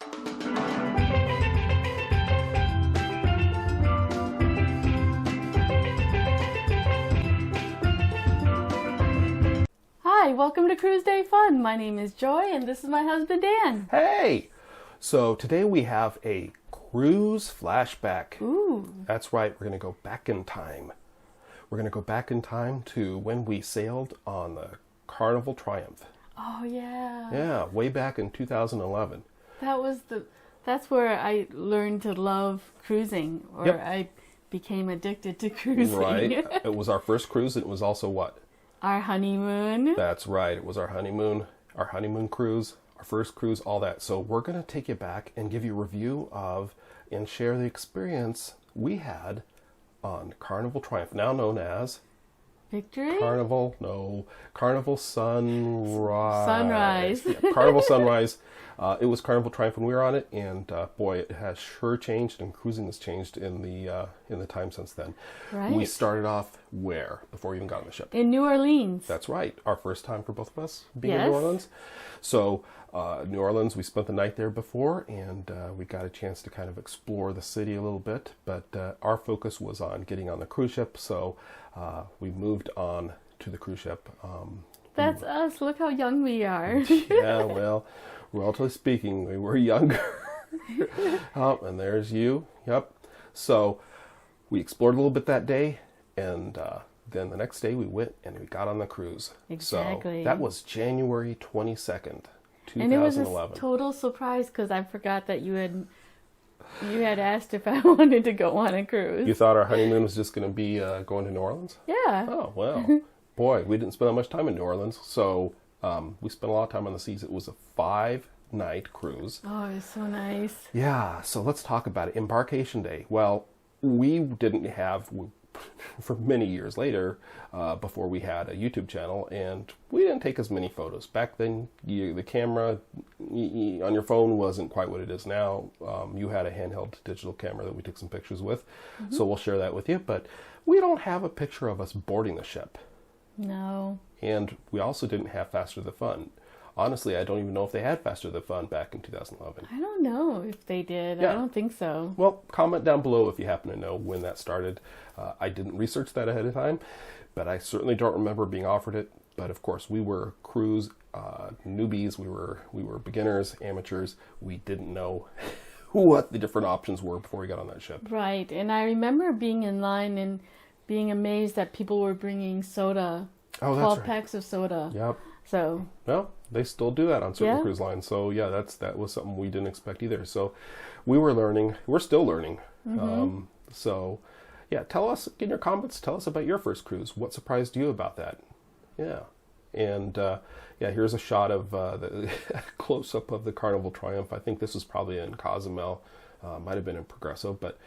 Hi, welcome to Cruise Day Fun. My name is Joy, and this is my husband, Dan. Hey! So today we have a cruise flashback. Ooh. That's right, we're going to go back in time. We're going to go back in time to when we sailed on the Carnival Triumph. Oh, yeah. Yeah, way back in 2011. That's where I learned to love cruising, or Yep. I became addicted to cruising. Right. It was our first cruise, and it was also what? Our honeymoon. That's right, it was our honeymoon cruise, our first cruise, all that. So we're going to take you back and give you a review of and share the experience we had on Carnival Triumph, now known as Victory? Carnival Sunrise. Sunrise. Yeah, Carnival Sunrise. It was Carnival Triumph when we were on it, and boy, it has sure changed, and cruising has changed in the time since then. Right. We started off where before we even got on the ship? In New Orleans. That's right. Our first time for both of us being in Yes. New Orleans. So New Orleans, we spent the night there before, and we got a chance to kind of explore the city a little bit. But our focus was on getting on the cruise ship, so we moved on to the cruise ship. That's us. Look how young we are. Yeah, well, relatively speaking, we were younger. Oh, and there's you. Yep. So we explored a little bit that day, and then the next day we went and we got on the cruise. Exactly. So that was January 22nd, 2011. And it was a total surprise because I forgot that you had asked if I wanted to go on a cruise. You thought our honeymoon was just going to be going to New Orleans? Yeah. Oh, well. Boy, we didn't spend that much time in New Orleans. So we spent a lot of time on the seas. It was a 5-night cruise. Oh, it was so nice. Yeah, so let's talk about it. Embarkation day. Well, we didn't have, for many years later, before we had a YouTube channel, and we didn't take as many photos. Back then, the camera on your phone wasn't quite what it is now. You had a handheld digital camera that we took some pictures with, so we'll share that with you. But we don't have a picture of us boarding the ship. No. And we also didn't have Faster the Fun. Honestly, I don't even know if they had Faster the Fun back in 2011. I don't know if they did. Yeah. I don't think so. Well, comment down below if you happen to know when that started. I didn't research that ahead of time, but I certainly don't remember being offered it. But of course, we were cruise newbies. We were beginners, amateurs. We didn't know what the different options were before we got on that ship. Right. And I remember being in line and being amazed that people were bringing soda. Oh, that's 12 right. packs of soda. Yep. So. Well, they still do that on certain Yeah. cruise lines. So yeah, that was something we didn't expect either. So we were learning. We're still learning. So yeah, tell us in your comments. Tell us about your first cruise. What surprised you about that? Yeah. And yeah, here's a shot of the close-up of the Carnival Triumph. I think this was probably in Cozumel. Might have been in Progresso, but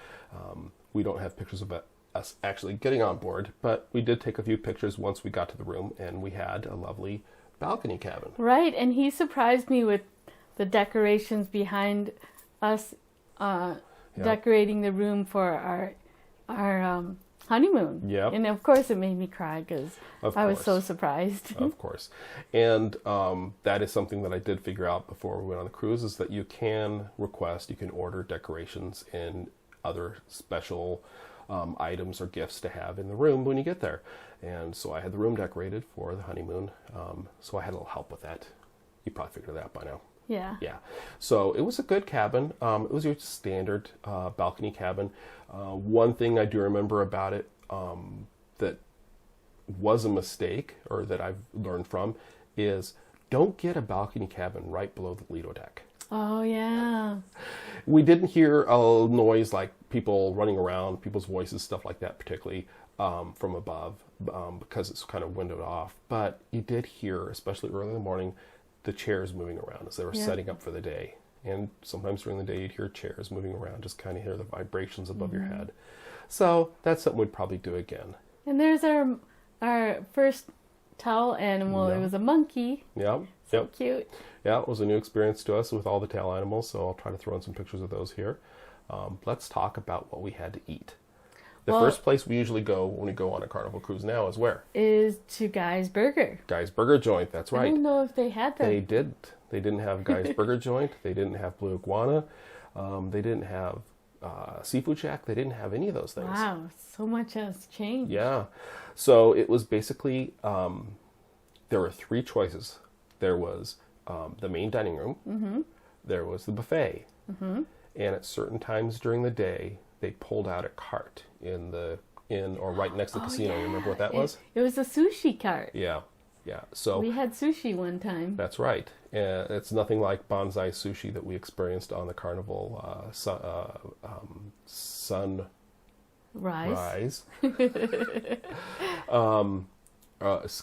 we don't have pictures of us actually getting on board. But we did take a few pictures once we got to the room, and we had a lovely balcony cabin. Right. And he surprised me with the decorations behind us decorating the room for our honeymoon. Yep. And of course it made me cry because I was so surprised. Of course. And that is something that I did figure out before we went on the cruise, is that you can order decorations and other special items or gifts to have in the room when you get there. And so I had the room decorated for the honeymoon. So I had a little help with that. You probably figured that out by now. Yeah. Yeah. So it was a good cabin. It was your standard balcony cabin. One thing I do remember about it that was a mistake, or that I've learned from, is don't get a balcony cabin right below the Lido deck. Oh, yeah. We didn't hear a noise like people running around, people's voices, stuff like that, particularly from above, because it's kind of windowed off. But you did hear, especially early in the morning, the chairs moving around as they were setting up for the day. And sometimes during the day, you'd hear chairs moving around, just kind of hear the vibrations above your head. So that's something we'd probably do again. And there's our first towel animal. Yeah. It was a monkey. Yeah. So cute. Yeah, it was a new experience to us with all the tail animals, so I'll try to throw in some pictures of those here. Let's talk about what we had to eat. The first place we usually go when we go on a Carnival cruise now is where? Is to Guy's Burger. Guy's Burger Joint, that's right. I don't know if they had that. They did. They didn't have Guy's Burger Joint. They didn't have Blue Iguana. They didn't have Seafood Shack. They didn't have any of those things. Wow, so much has changed. Yeah. So it was basically, there were three choices. There was the main dining room. Mm-hmm. There was the buffet. Mm-hmm. And at certain times during the day, they pulled out a cart in or right next to the casino. Yeah. You remember what that was? It was a sushi cart. Yeah. Yeah. So we had sushi one time. that's right. It's nothing like bonsai sushi that we experienced on the Carnival Sunrise.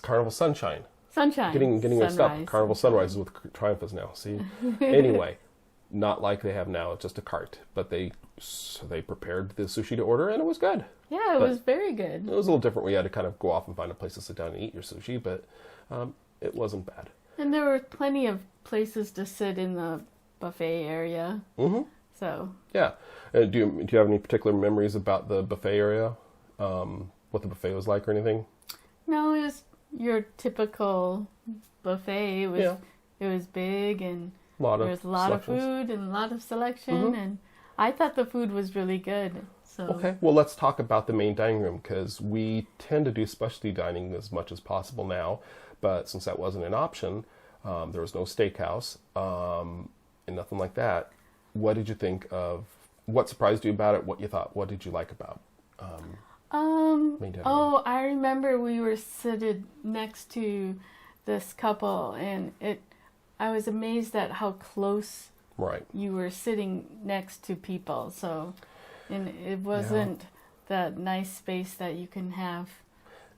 Carnival Sunshine. Sunshine. Getting mixed up. Carnival Sunrise is what Triumph is now. See? Anyway, not like they have now. It's just a cart. But they prepared the sushi to order, and it was good. Yeah, it was very good. It was a little different. We had to kind of go off and find a place to sit down and eat your sushi, but it wasn't bad. And there were plenty of places to sit in the buffet area. Mm-hmm. So. Yeah. Do you have any particular memories about the buffet area? What the buffet was like or anything? No, it was your typical buffet. It was big, and there was a lot of food and a lot of selection, mm-hmm. and I thought the food was really good. So. Okay, well, let's talk about the main dining room, because we tend to do specialty dining as much as possible now, but since that wasn't an option, there was no steakhouse and nothing like that. What did you think of? What surprised you about it? What you thought? What did you like about? Main dining room? I remember we were seated next to this couple, and I was amazed at how close you were sitting next to people. So, and it wasn't that nice space that you can have.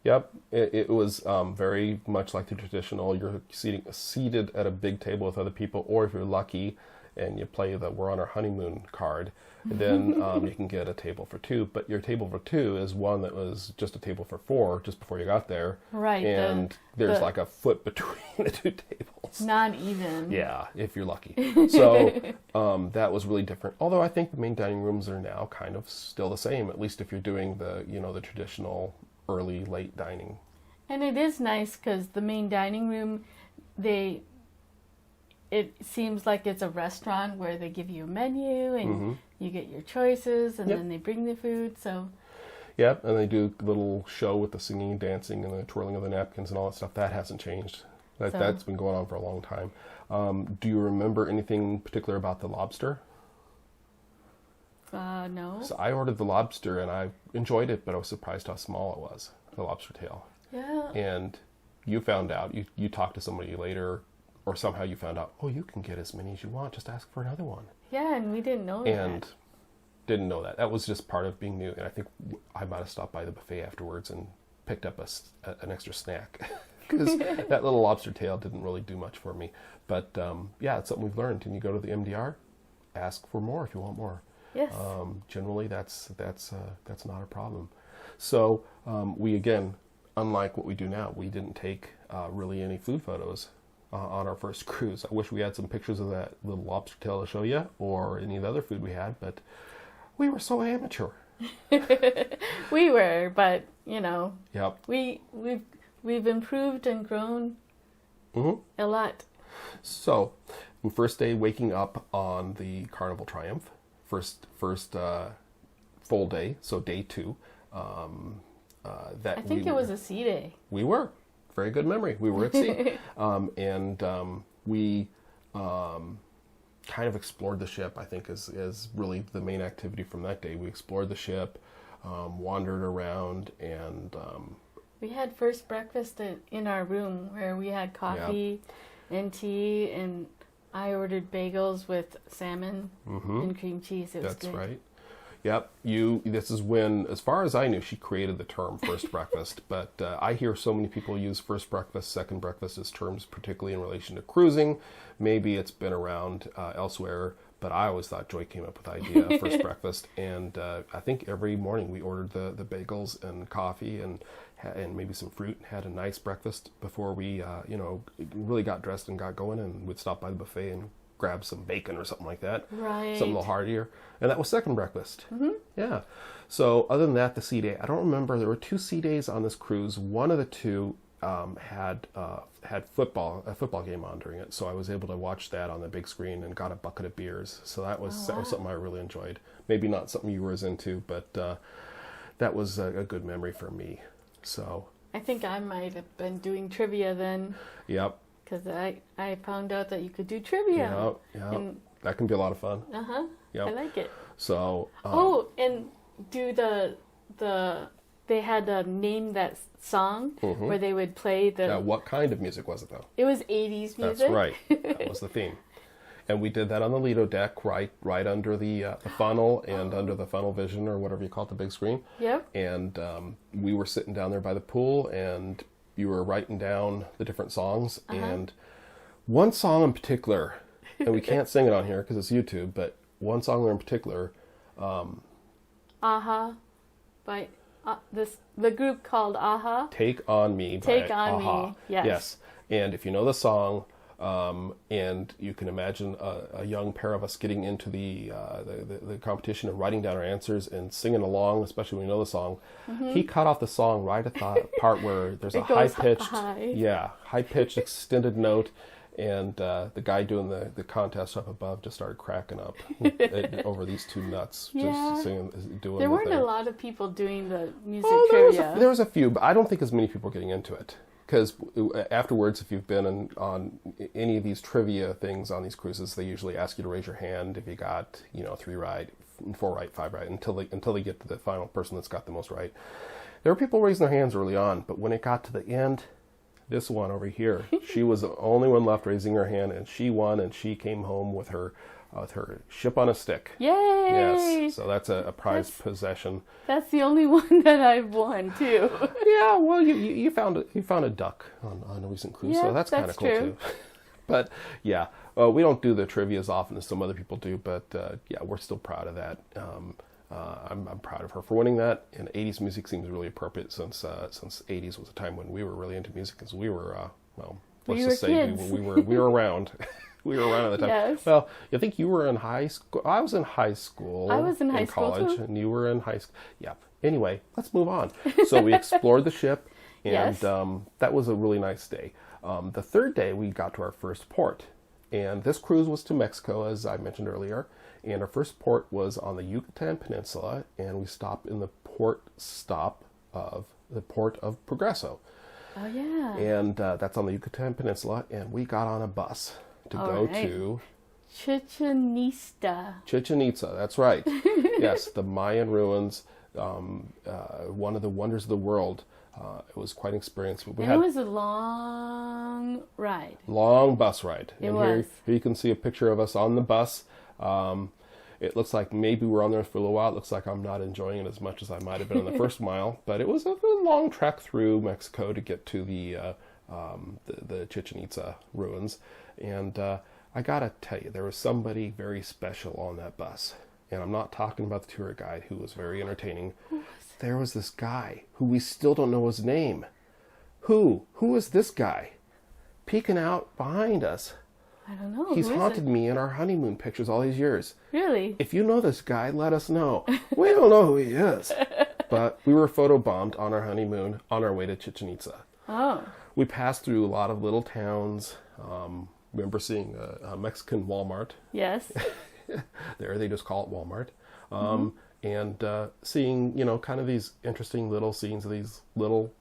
Yep, it was very much like the traditional. You're seated at a big table with other people, or if you're lucky and you play the "We're on our honeymoon" card, then you can get a table for two. But your table for two is one that was just a table for four just before you got there. Right. And there's like a foot between the two tables. Not even. Yeah, if you're lucky. So that was really different. Although I think the main dining rooms are now kind of still the same, at least if you're doing the traditional early, late dining. And it is nice because the main dining room, it seems like it's a restaurant where they give you a menu and mm-hmm. you get your choices, and then they bring the food. So. Yep, and they do a little show with the singing, dancing, and the twirling of the napkins and all that stuff. That hasn't changed. That's been going on for a long time. Do you remember anything particular about the lobster? No. So I ordered the lobster, and I enjoyed it, but I was surprised how small it was, the lobster tail. Yeah. And you found out, you talked to somebody later, or somehow you found out, you can get as many as you want, just ask for another one. Yeah, and we didn't know that. And didn't know that. That was just part of being new. And I think I might have stopped by the buffet afterwards and picked up an extra snack. Because that little lobster tail didn't really do much for me. But it's something we've learned. And you go to the MDR, ask for more if you want more. Yes. Generally, that's not a problem. So we, again, unlike what we do now, we didn't take really any food photos on our first cruise. I wish we had some pictures of that little lobster tail to show you, or any of the other food we had, but we were so amateur. We were, but Yep. We've improved and grown a lot. So, first day waking up on the Carnival Triumph, first full day, so day 2. I think it was a sea day. We were. Very good memory. We were at sea. We kind of explored the ship, I think, is really the main activity from that day. We explored the ship, wandered around, and... we had first breakfast in our room, where we had coffee and tea, and I ordered bagels with salmon and cream cheese. It was good. That's right. Yep. This is when, as far as I knew, she created the term first breakfast. But I hear so many people use first breakfast, second breakfast as terms, particularly in relation to cruising. Maybe it's been around elsewhere, but I always thought Joy came up with the idea of first breakfast. And I think every morning we ordered the bagels and coffee and maybe some fruit, and had a nice breakfast before we, really got dressed and got going, and we'd stop by the buffet and grab some bacon or something like that. Right. Something a little heartier. And that was second breakfast. Mm-hmm. Yeah. So other than that, the sea day, I don't remember. There were 2 sea days on this cruise. One of the two had a football game on during it, so I was able to watch that on the big screen and got a bucket of beers. So that was something I really enjoyed. Maybe not something you were as into, but that was a good memory for me. So I think I might have been doing trivia then. Yep. Because I found out that you could do trivia. Yep. That can be a lot of fun. Yep. I like it. So. And do they had to name that song where they would play the. What kind of music was it though? It was 80s music. That's right. That was the theme. And we did that on the Lido deck, right under the funnel and under the funnel vision or whatever you call it, the big screen. Yep. And we were sitting down there by the pool, and you were writing down the different songs. And one song in particular, and we can't sing it on here because it's YouTube, but one song in particular. Aha, by the group called Aha. Take on Me. Take by on Aha. Me. Yes. And if you know the song. And you can imagine a young pair of us getting into the competition and writing down our answers and singing along, especially when we know the song. He cut off the song right at the part where there's a high-pitched extended note, and the guy doing the contest up above just started cracking up over these two nuts. Just doing there weren't a lot of people doing the music trivia. There was a few, but I don't think as many people getting into it. Because afterwards, if you've been on any of these trivia things on these cruises, they usually ask you to raise your hand if you got 3 right, 4 right, 5 right, until they get to the final person that's got the most right. There were people raising their hands early on, but when it got to the end, this one over here, she was the only one left raising her hand, and she won, and she came home with her ship on a stick. Yay! Yes, so that's a prized possession. That's the only one that I've won too. Yeah, well, you found a duck on a recent cruise, so that's kind of cool too. But yeah, we don't do the trivia as often as some other people do, but yeah, we're still proud of that. I'm proud of her for winning that, and 80s music seems really appropriate since 80s was a time when we were really into music, because we were let's just say we were around. We were around at the time. Yes. Well, I think you were in high school. I was in high school. I was in high school college, too. And you were in high school. Yeah. Anyway, let's move on. So we explored the ship, and that was a really nice day. The third day, we got to our first port, and this cruise was to Mexico, as I mentioned earlier. And our first port was on the Yucatan Peninsula, and we stopped in the port of Progreso. Oh yeah. And that's on the Yucatan Peninsula, and we got on a bus to go to Chichen Itza. Chichen Itza, that's right. Yes, the Mayan ruins, one of the wonders of the world. It was quite an experience. It was a long ride. Long bus ride. It was. Here you can see a picture of us on the bus. It looks like maybe we're on there for a little while. It looks like I'm not enjoying it as much as I might have been on the first mile, but it was a long trek through Mexico to get to the Chichen Itza ruins. And I gotta tell you, there was somebody very special on that bus. And I'm not talking about the tour guide, who was very entertaining. There was this guy who we still don't know his name. Who is this guy? Peeking out behind us. I don't know. He's haunted me in our honeymoon pictures all these years. Really? If you know this guy, let us know. We don't know who he is. But we were photobombed on our honeymoon on our way to Chichen Itza. Oh. We passed through a lot of little towns. Remember seeing a Mexican Walmart. Yes. There, they just call it Walmart. And seeing, kind of these interesting little scenes of these little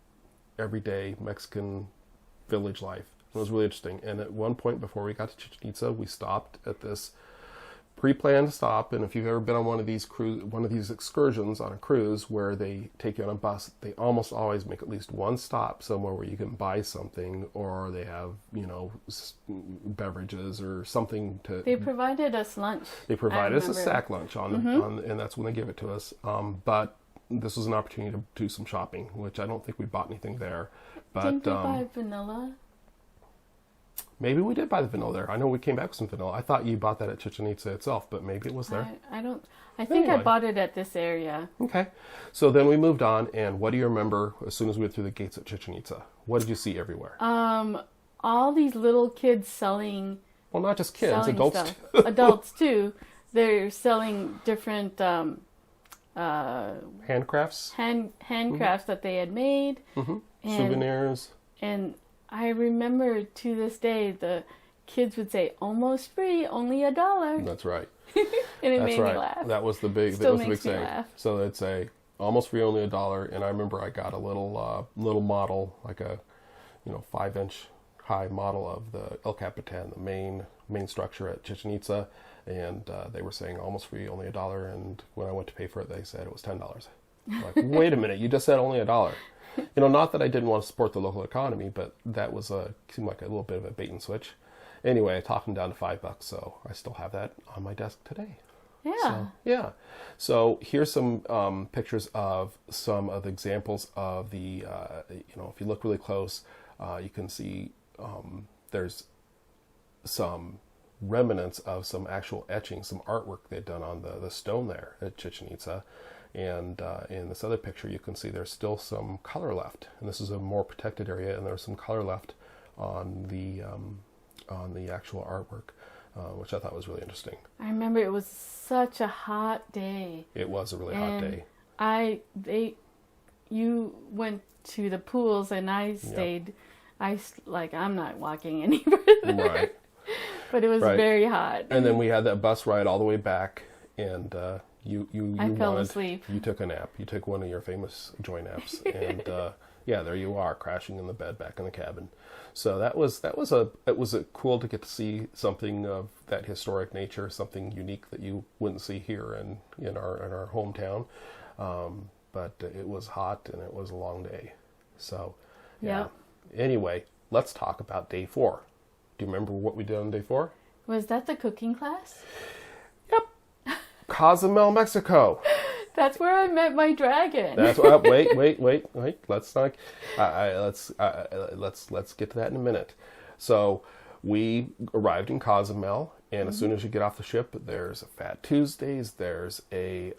everyday Mexican village life. It was really interesting. And at one point before we got to Chichen Itza, we stopped at this pre-planned stop. And if you've ever been on one of these excursions on a cruise where they take you on a bus, they almost always make at least one stop somewhere where you can buy something, or they have, beverages or something to. They provided us lunch. They provided us a sack lunch and that's when they give it to us. But this was an opportunity to do some shopping, which I don't think we bought anything there. But didn't we buy vanilla? Maybe we did buy the vanilla there. I know we came back with some vanilla. I thought you bought that at Chichen Itza itself, but maybe it was there. I think I bought it at this area. Okay. So then we moved on, and what do you remember as soon as we went through the gates at Chichen Itza? What did you see everywhere? All these little kids selling. Well, not just kids, adults stuff. too. Adults too. They're selling different handcrafts. Handcrafts that they had made. Souvenirs. And I remember to this day, the kids would say, almost free, only $1. That's right. And it That's made right. me laugh. That was the big, Still that was the big makes me saying. laugh. So they'd say, almost free, only $1. And I remember I got a little model, like a 5-inch high model of the El Capitan, the main structure at Chichen Itza, and they were saying almost free, only $1. And when I went to pay for it, they said it was $10. I'm like, wait a minute, you just said only $1. Not that I didn't want to support the local economy, but that seemed like a little bit of a bait and switch. Anyway, I talked them down to $5, so I still have that on my desk today. Yeah. So here's some pictures of some of the examples of the, if you look really close, you can see there's some remnants of some actual etching, some artwork they'd done on the stone there at Chichen Itza. And in this other picture, you can see there's still some color left. And this is a more protected area, and there's some color left on the actual artwork, which I thought was really interesting. I remember it was such a hot day. It was a really hot day. You went to the pools, and I stayed. Yep. I'm not walking any further. Right. But it was very hot. And then we had that bus ride all the way back, and you fell asleep. You took a nap. You took one of your famous joy naps, and there you are, crashing in the bed back in the cabin. So it was cool to get to see something of that historic nature, something unique that you wouldn't see here in our hometown. But it was hot and it was a long day. So yeah. Yep. Anyway, let's talk about day 4. Do you remember what we did on day 4? Was that the cooking class? Yep. Cozumel, Mexico. That's where I met my dragon. That's wait. Let's not. Let's get to that in a minute. So we arrived in Cozumel, and as soon as you get off the ship, there's a Fat Tuesdays. There's a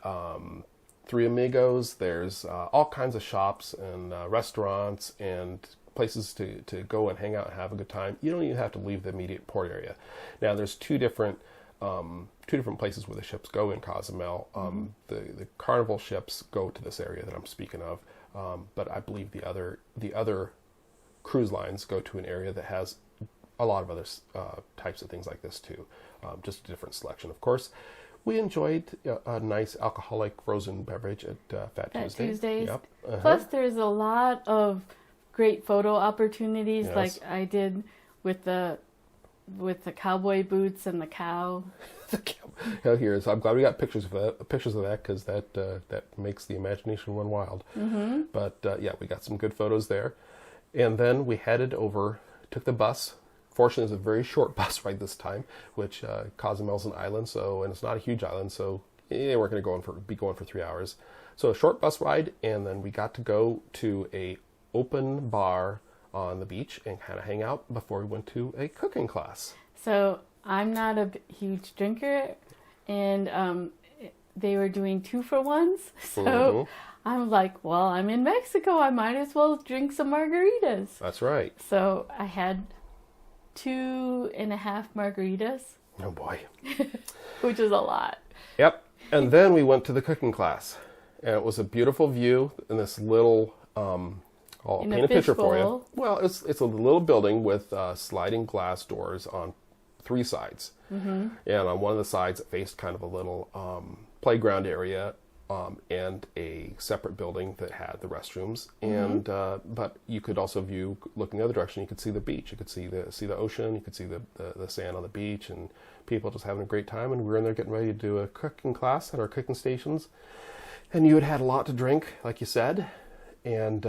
Three Amigos. There's all kinds of shops and restaurants and places to go and hang out and have a good time. You don't even have to leave the immediate port area. Now, there's two different places where the ships go in Cozumel. The Carnival ships go to this area that I'm speaking of, but I believe the other cruise lines go to an area that has a lot of other types of things like this too. Just a different selection, of course. We enjoyed a nice alcoholic frozen beverage at Fat Tuesdays. Yep. Plus, there's a lot of great photo opportunities, like I did with the cowboy boots and the cow. I'm glad we got pictures of that because that makes the imagination run wild. Mm-hmm. But we got some good photos there, and then we headed over, took the bus. Fortunately, it's a very short bus ride this time, which Cozumel's an island, and it's not a huge island, so we're going to be going for 3 hours. So a short bus ride, and then we got to go to a open bar on the beach and kind of hang out before we went to a cooking class. So I'm not a huge drinker, and they were doing 2-for-1s. So I'm like, well, I'm in Mexico. I might as well drink some margaritas. That's right. So I had 2.5 margaritas. Oh boy. Which is a lot. Yep. And then we went to the cooking class, and it was a beautiful view in this little. I'll paint a picture for you. Well, it's a little building with sliding glass doors on 3 sides. Mm-hmm. And on one of the sides, it faced kind of a little playground area and a separate building that had the restrooms. And but you could also view, looking the other direction, you could see the beach. You could see the ocean. You could see the sand on the beach and people just having a great time. And we were in there getting ready to do a cooking class at our cooking stations. And you had had a lot to drink, like you said. And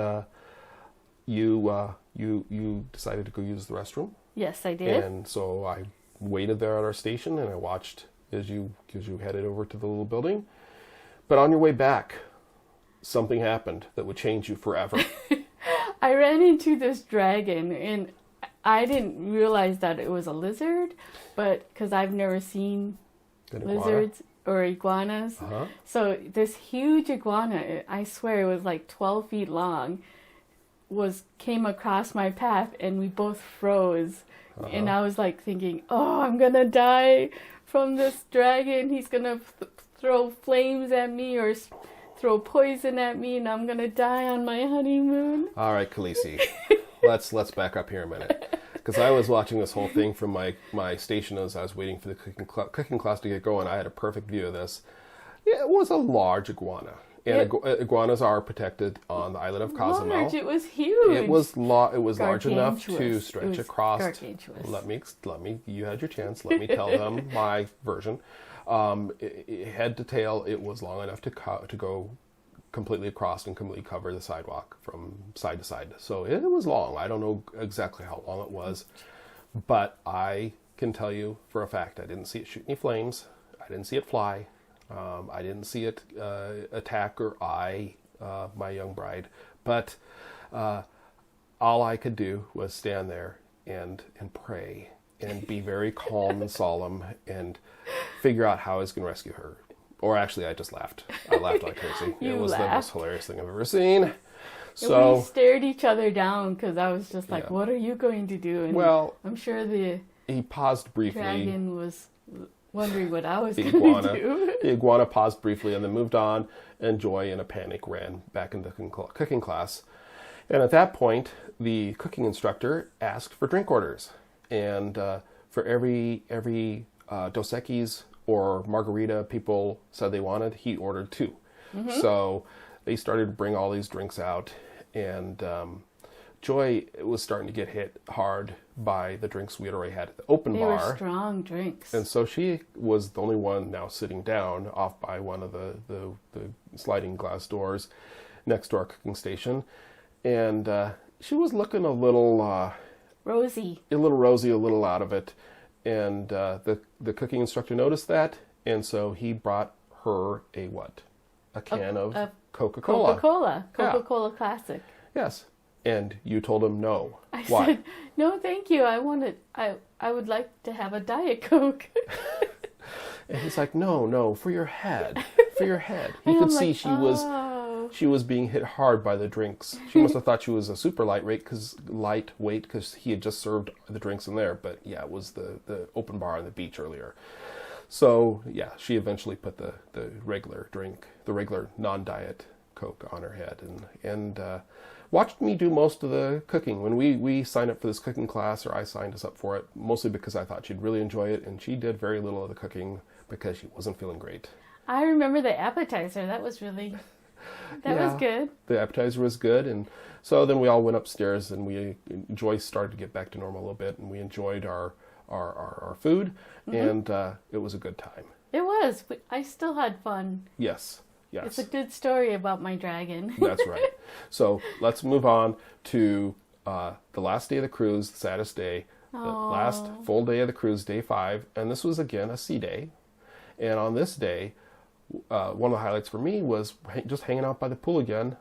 you decided to go use the restroom. Yes, I did. And so I waited there at our station, and I watched as you headed over to the little building. But on your way back, something happened that would change you forever. I ran into this dragon, and I didn't realize that it was a lizard, but because I've never seen lizards or iguanas. Uh-huh. So this huge iguana, I swear it was like 12 feet long, came across my path, and we both froze. Uh-huh. And I was like thinking, oh, I'm going to die from this dragon. He's going to throw flames at me or throw poison at me, and I'm going to die on my honeymoon. All right, Khaleesi. let's back up here a minute, because I was watching this whole thing from my station as I was waiting for the cooking class to get going. I had a perfect view of this. It was a large iguana. And iguanas are protected on the island of Cozumel. Large, it was huge. It was large enough to stretch across. Gargantuous. Let me. You had your chance. Let me tell them my version. Head to tail, it was long enough to go completely across and completely cover the sidewalk from side to side. So it was long. I don't know exactly how long it was, but I can tell you for a fact I didn't see it shoot any flames. I didn't see it fly. I didn't see it attack or eye my young bride, but all I could do was stand there and pray and be very calm and solemn and figure out how I was going to rescue her. Or actually, I just laughed. I laughed like crazy. It was the most hilarious thing I've ever seen. So we stared each other down because I was just like, "What are you going to do?" And well, I'm sure he paused briefly. Dragon was wondering what I was going to do. The iguana paused briefly and then moved on, and Joy, in a panic, ran back into cooking class. And at that point, the cooking instructor asked for drink orders. And for every Dos Equis or margarita people said they wanted, he ordered 2. Mm-hmm. So they started to bring all these drinks out, and Joy was starting to get hit hard by the drinks we had already had at the open bar. They were strong drinks. And so she was the only one now sitting down off by one of the sliding glass doors next to our cooking station. And she was looking a little... rosy. A little rosy, a little out of it. And the cooking instructor noticed that, and so he brought her a what? A can of Coca-Cola. Coca-Cola Classic. Yes. And you told him no. I Why? said, "No, thank you. I would like to have a Diet Coke." And he's like, no, for your head. For your head. He could see she was being hit hard by the drinks. She must have thought she was a super lightweight because he had just served the drinks in there. But yeah, it was the open bar on the beach earlier. So yeah, she eventually put the regular drink, the regular non-diet Coke on her head, and watched me do most of the cooking. When we signed up for this cooking class, or I signed us up for it, mostly because I thought she'd really enjoy it, and she did very little of the cooking because she wasn't feeling great. I remember the appetizer. That was good. The appetizer was good, and so then we all went upstairs, and Joy started to get back to normal a little bit, and we enjoyed our food, mm-hmm. and it was a good time. It was. I still had fun. Yes. It's a good story about my dragon. That's right. So let's move on to the last day of the cruise, the saddest day, the last full day of the cruise, day 5, and this was again a sea day. And on this day, one of the highlights for me was just hanging out by the pool again.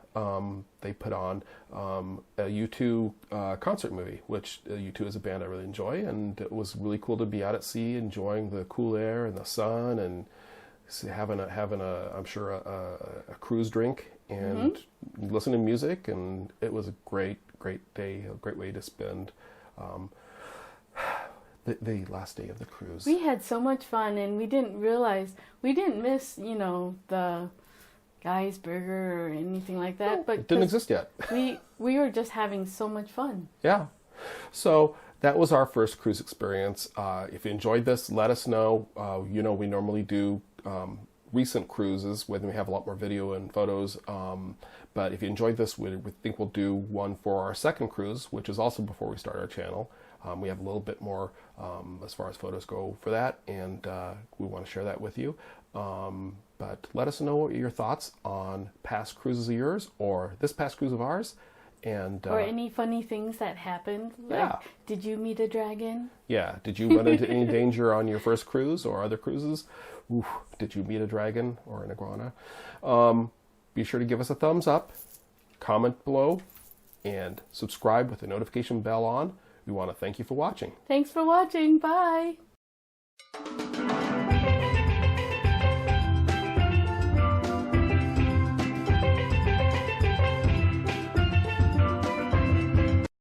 They put on a U2 concert movie, which U2 is a band I really enjoy, and it was really cool to be out at sea, enjoying the cool air and the sun, and having I'm sure a cruise drink and mm-hmm. listening to music, and it was a great day, a great way to spend the last day of the cruise. We had so much fun, and we didn't miss, the Guy's Burger or anything like that. No, but it didn't exist yet. we were just having so much fun. Yeah. So that was our first cruise experience. If you enjoyed this, let us know. We normally do recent cruises when we have a lot more video and photos. But if you enjoyed this, we think we'll do one for our second cruise, which is also before we start our channel. We have a little bit more as far as photos go for that, and we want to share that with you. But let us know what your thoughts on past cruises of yours or this past cruise of ours. Or any funny things that happened. Like, did you meet a dragon? Yeah. Did you run into any danger on your first cruise or other cruises? Oof, did you meet a dragon or an iguana? Be sure to give us a thumbs up, comment below, and subscribe with the notification bell on. We want to thank you for watching. Thanks for watching. Bye.